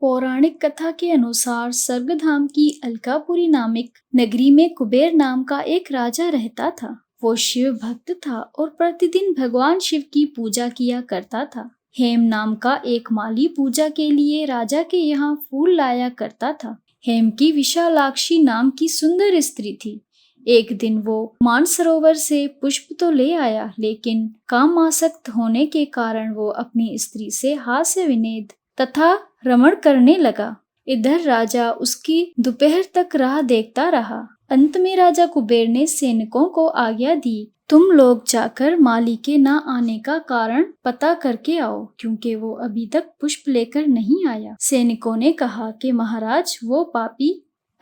पौराणिक कथा के अनुसार स्वर्गधाम की अलकापुरी नामक नगरी में कुबेर नाम का एक राजा रहता था। वो शिव भक्त था और प्रतिदिन भगवान शिव की पूजा किया करता था। हेम नाम का एक माली पूजा के लिए राजा के यहाँ फूल लाया करता था। हेम की विशालाक्षी नाम की सुंदर स्त्री थी। एक दिन वो मानसरोवर से पुष्प तो ले आया, लेकिन कामासक्त होने के कारण वो अपनी स्त्री से हास्य विनोद तथा रमण करने लगा। इधर राजा उसकी दोपहर तक राह देखता रहा। अंत में राजा कुबेर ने सैनिकों को आज्ञा दी, तुम लोग जाकर माली के न आने का कारण पता करके आओ, क्योंकि वो अभी तक पुष्प लेकर नहीं आया। सैनिकों ने कहा कि महाराज, वो पापी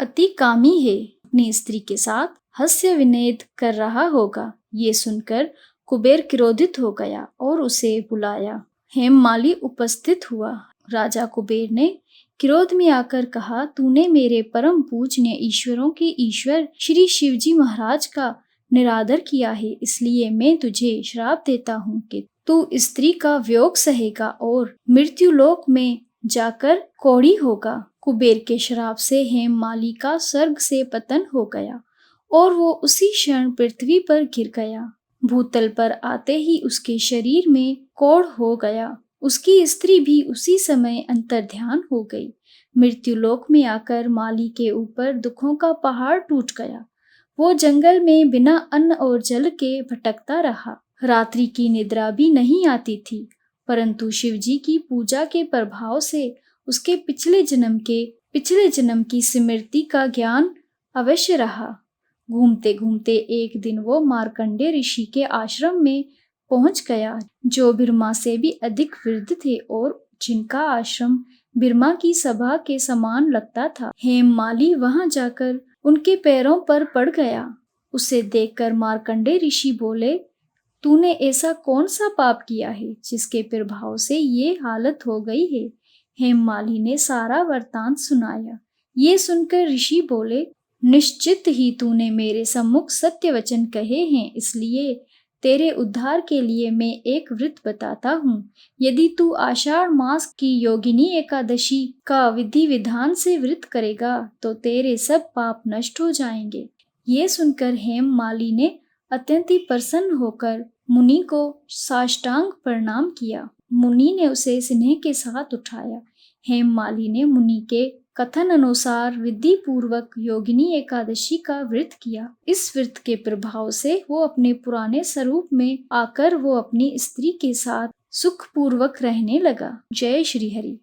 अति कामी है, अपनी स्त्री के साथ हास्य विनोद कर रहा होगा। ये सुनकर कुबेर क्रोधित हो गया और उसे बुलाया। हेम माली उपस्थित हुआ। राजा कुबेर ने क्रोध में आकर कहा, तूने मेरे परम पूजनीय ईश्वरों के ईश्वर श्री शिवजी महाराज का निरादर किया है, इसलिए मैं तुझे श्राप देता हूँ कि तू स्त्री का वियोग सहेगा और मृत्युलोक में जाकर कौड़ी होगा। कुबेर के श्राप से हेम माली का स्वर्ग से पतन हो गया और वो उसी क्षण पृथ्वी पर गिर गया। भूतल पर आते ही उसके शरीर में कोढ़ हो गया। उसकी स्त्री भी उसी समय अंतर्ध्यान हो गई। मृत्युलोक में आकर माली के ऊपर दुखों का पहाड़ टूट गया। वो जंगल में बिना अन्न और जल के भटकता रहा। रात्रि की निद्रा भी नहीं आती थी, परंतु शिवजी की पूजा के प्रभाव से उसके पिछले जन्म की स्मृति का ज्ञान अवश्य रहा। घूमते घूमते एक दिन वो मार्कंडे ऋषि के आश्रम में पहुंच गया, जो ब्रह्मा से भी अधिक वृद्ध थे और जिनका आश्रम ब्रह्मा की सभा के समान लगता था। हेम माली वहां जाकर उनके पैरों पर पड़ गया। उसे देखकर मार्कंडे ऋषि बोले, तूने ऐसा कौन सा पाप किया है जिसके प्रभाव से ये हालत हो गई है? हेम माली ने सारा वृत्तांत सुनाया। ये सुनकर ऋषि बोले, निश्चित ही तूने मेरे सम्मुख सत्य वचन कहे हैं, इसलिए तेरे उद्धार के लिए मैं एक व्रत बताता हूँ। यदि तू आषाढ़ मास की योगिनी एकादशी का विधि विधान से व्रत करेगा तो तेरे सब पाप नष्ट हो जाएंगे। ये सुनकर हेम माली ने अत्यंत ही प्रसन्न होकर मुनि को साष्टांग प्रणाम किया। मुनि ने उसे स्नेह के साथ उठाया। हेम माली ने मुनि के कथन अनुसार विधि पूर्वक योगिनी एकादशी का व्रत किया। इस व्रत के प्रभाव से वो अपने पुराने स्वरूप में आकर वो अपनी स्त्री के साथ सुख पूर्वक रहने लगा। जय श्री हरि।